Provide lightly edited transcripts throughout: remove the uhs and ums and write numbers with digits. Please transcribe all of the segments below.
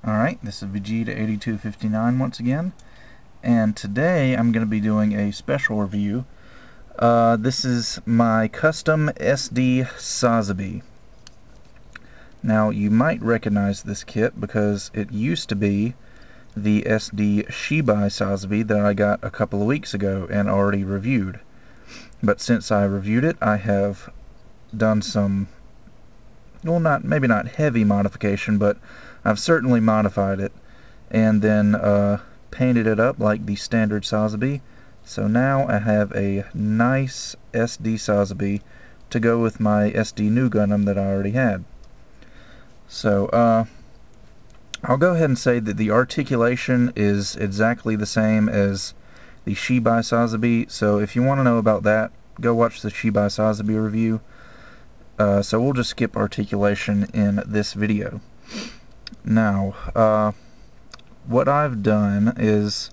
Alright, this is Vegeta8259 once again, and today I'm going to be doing a special review. This is my custom SD Sazabi. Now, you might recognize this kit because it used to be the SD Shibai Sazabi that I got a couple of weeks ago and already reviewed. But since I reviewed it, I have done some, well, maybe not heavy modification, but I've certainly modified it and then painted it up like the standard Sazabi. So now I have a nice SD Sazabi to go with my SD new Gundam that I already had. So I'll go ahead and say that the articulation is exactly the same as the Shibai Sazabi, so if you want to know about that, go watch the Shibai Sazabi review. So we'll just skip articulation in this video. Now, what I've done is,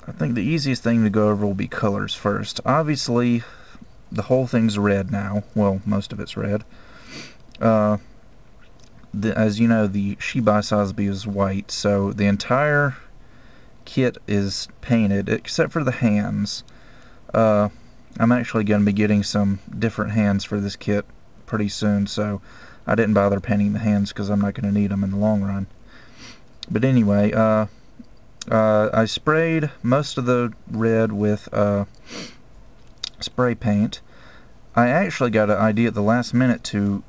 I think the easiest thing to go over will be colors first. Obviously, the whole thing's red now. Well, most of it's red. As you know, the Shibai Sazabi is white, so the entire kit is painted, except for the hands. I'm actually going to be getting some different hands for this kit pretty soon, so I didn't bother painting the hands because I'm not going to need them in the long run. But anyway, I sprayed most of the red with spray paint. I actually got an idea at the last minute to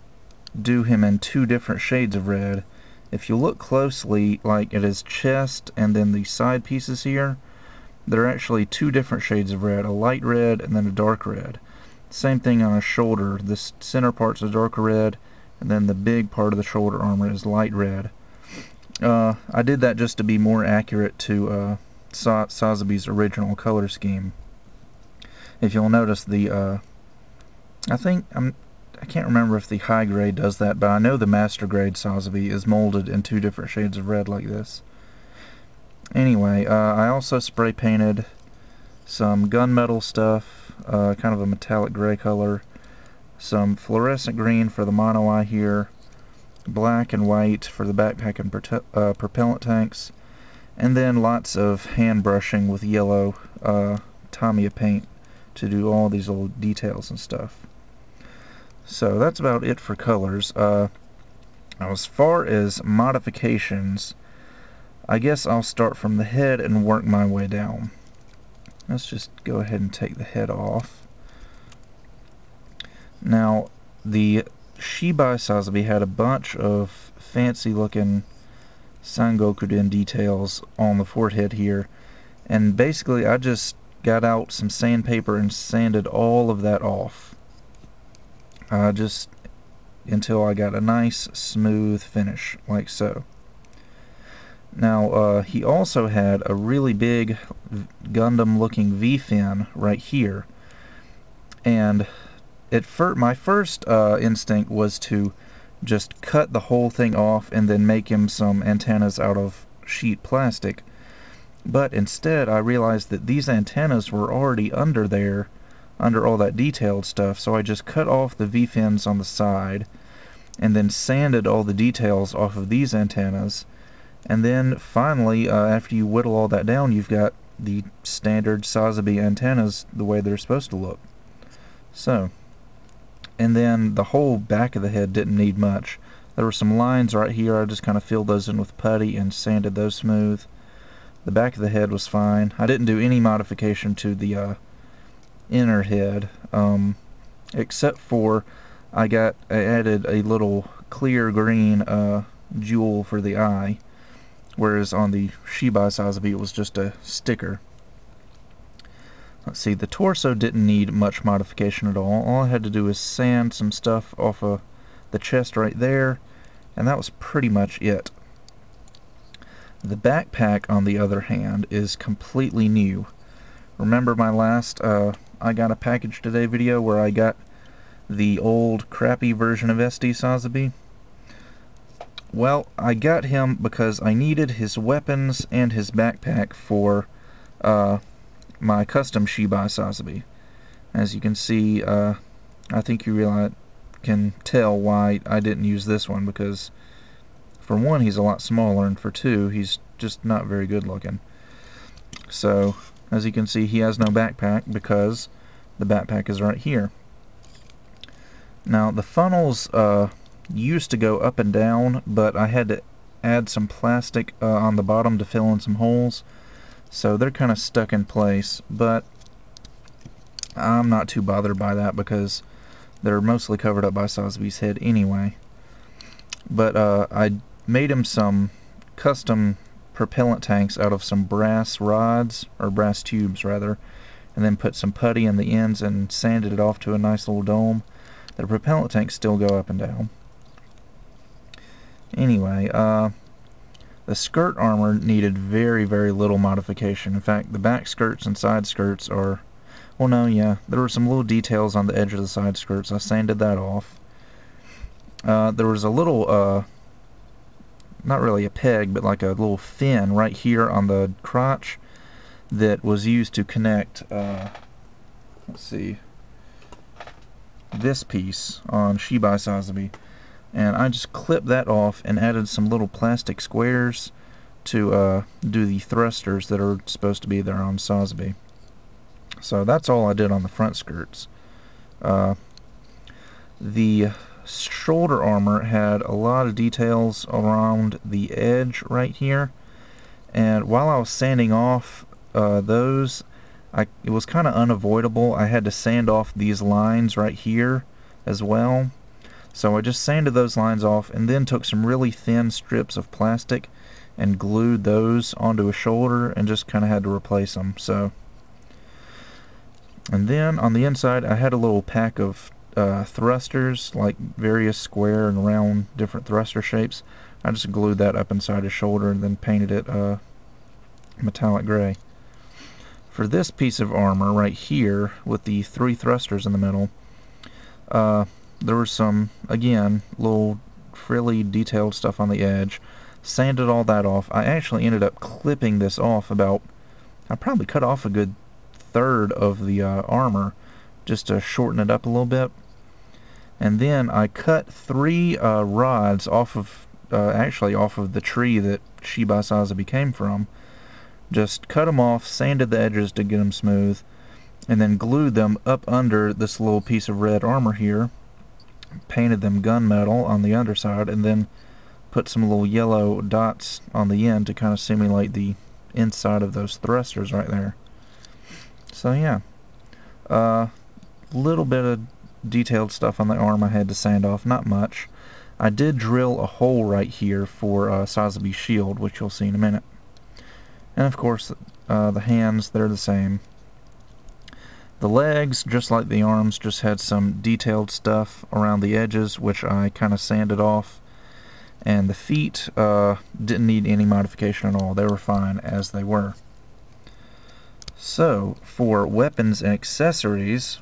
do him in two different shades of red. If you look closely, like at his chest and then the side pieces here, there are actually two different shades of red, a light red and then a dark red. Same thing on his shoulder. This center part's a darker red, and then the big part of the shoulder armor is light red. I did that just to be more accurate to Sazabi's original color scheme. If you'll notice, I can't remember if the high grade does that, but I know the master grade Sazabi is molded in two different shades of red like this. Anyway, I also spray painted some gunmetal stuff, kind of a metallic gray color, some fluorescent green for the mono eye here, black and white for the backpack and propellant tanks, and then lots of hand brushing with yellow Tamiya paint to do all these little details and stuff. So that's about it for colors. Now as far as modifications, I guess I'll start from the head and work my way down. Let's just go ahead and take the head off. Now, the Shibai Sazabi had a bunch of fancy looking Sangokuden details on the forehead here, and basically I just got out some sandpaper and sanded all of that off. Just until I got a nice smooth finish, like so. Now, he also had a really big Gundam looking V-fin right here, and my first instinct was to just cut the whole thing off and then make him some antennas out of sheet plastic. But instead I realized that these antennas were already under there, under all that detailed stuff, so I just cut off the V-fins on the side and then sanded all the details off of these antennas. And then finally, after you whittle all that down, you've got the standard Sazabi antennas the way they're supposed to look. So, and then the whole back of the head didn't need much. There were some lines right here. I just kind of filled those in with putty and sanded those smooth. The back of the head was fine. I didn't do any modification to the inner head, except for I added a little clear green jewel for the eye, whereas on the Shibai Sazabi it was just a sticker. Let's see, the torso didn't need much modification at all. All I had to do was sand some stuff off of the chest right there, and that was pretty much it. The backpack, on the other hand, is completely new. Remember my last I got a package today video where I got the old crappy version of SD Sazabi? Well, I got him because I needed his weapons and his backpack for my custom Shibai Sazabi. As you can see, I think you can tell why I didn't use this one, because for one, he's a lot smaller, and for two, he's just not very good looking. So, as you can see, he has no backpack because the backpack is right here. Now, the funnels used to go up and down, but I had to add some plastic on the bottom to fill in some holes, so they're kind of stuck in place, but I'm not too bothered by that because they're mostly covered up by Sazabi's head anyway. But I made him some custom propellant tanks out of some brass rods, or brass tubes rather, and then put some putty in the ends and sanded it off to a nice little dome. The propellant tanks still go up and down. Anyway, the skirt armor needed very, very little modification. In fact, the back skirts and side skirts are... well, no, yeah, there were some little details on the edge of the side skirts. I sanded that off. There was a little, not really a peg, but like a little fin right here on the crotch that was used to connect, let's see, this piece on Shibai Sazabi, and I just clipped that off and added some little plastic squares to do the thrusters that are supposed to be there on Sazabi. So that's all I did on the front skirts. The shoulder armor had a lot of details around the edge right here, and while I was sanding off those, it was kind of unavoidable. I had to sand off these lines right here as well. So I just sanded those lines off and then took some really thin strips of plastic and glued those onto a shoulder and just kind of had to replace them. So, and then on the inside I had a little pack of thrusters, like various square and round different thruster shapes. I just glued that up inside his shoulder and then painted it metallic gray. For this piece of armor right here with the 3 thrusters in the middle, there was some, again, little frilly detailed stuff on the edge. Sanded all that off. I actually ended up clipping this off about, I probably cut off a good third of the armor just to shorten it up a little bit. And then I cut 3 rods off of, actually off of the tree that Shibai Sazabi came from. Just cut them off, sanded the edges to get them smooth, and then glued them up under this little piece of red armor here. Painted them gunmetal on the underside, and then put some little yellow dots on the end to kind of simulate the inside of those thrusters right there. So yeah, little bit of detailed stuff on the arm I had to sand off, not much. I did drill a hole right here for Sazabi's shield, which you'll see in a minute. And of course, the hands, they're the same. The legs, just like the arms, just had some detailed stuff around the edges, which I kind of sanded off. And the feet didn't need any modification at all. They were fine as they were. So, for weapons and accessories,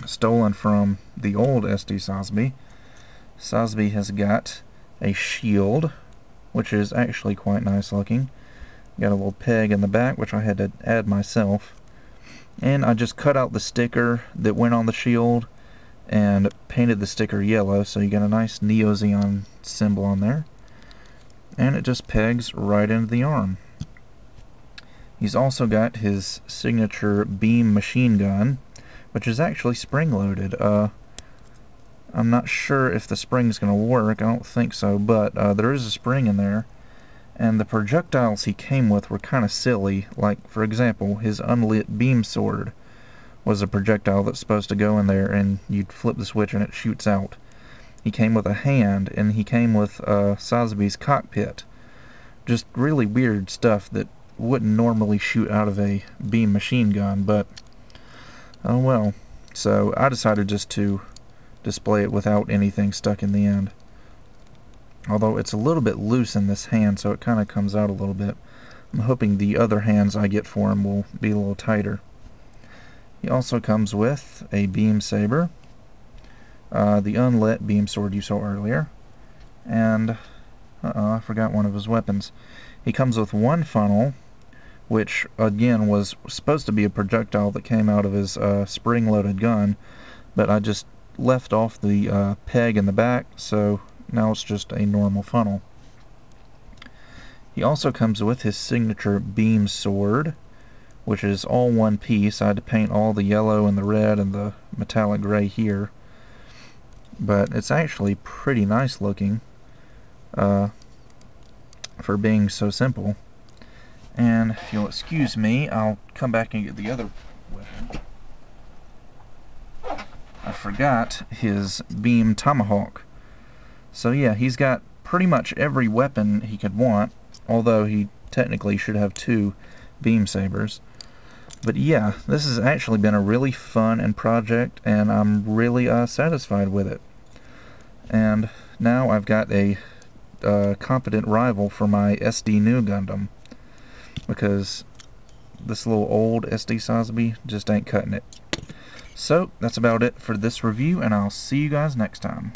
stolen from the old SD Sazabi, Sazabi has got a shield, which is actually quite nice looking. Got a little peg in the back, which I had to add myself. And I just cut out the sticker that went on the shield and painted the sticker yellow, so you got a nice Neo Zeon symbol on there. And it just pegs right into the arm. He's also got his signature beam machine gun, which is actually spring-loaded. I'm not sure if the spring's going to work. I don't think so, but there is a spring in there. And the projectiles he came with were kind of silly. Like, for example, his unlit beam sword was a projectile that's supposed to go in there and you'd flip the switch and it shoots out. He came with a hand, and he came with Sazabi's cockpit. Just really weird stuff that wouldn't normally shoot out of a beam machine gun, but oh well. So I decided just to display it without anything stuck in the end. Although it's a little bit loose in this hand, so it kind of comes out a little bit. I'm hoping the other hands I get for him will be a little tighter. He also comes with a beam saber, the unlit beam sword you saw earlier, and I forgot one of his weapons. He comes with one funnel, which again was supposed to be a projectile that came out of his spring-loaded gun, but I just left off the peg in the back, so Now it's just a normal funnel. He also comes with his signature beam sword, which is all one piece. I had to paint all the yellow and the red and the metallic gray here, but it's actually pretty nice looking for being so simple. And if you'll excuse me, I'll come back and get the other weapon. I forgot his beam Tomahawk. So yeah, he's got pretty much every weapon he could want, although he technically should have 2 beam sabers. But yeah, this has actually been a really fun project, and I'm really satisfied with it. And now I've got a competent rival for my SD new Gundam, because this little old SD Sazabi just ain't cutting it. So that's about it for this review, and I'll see you guys next time.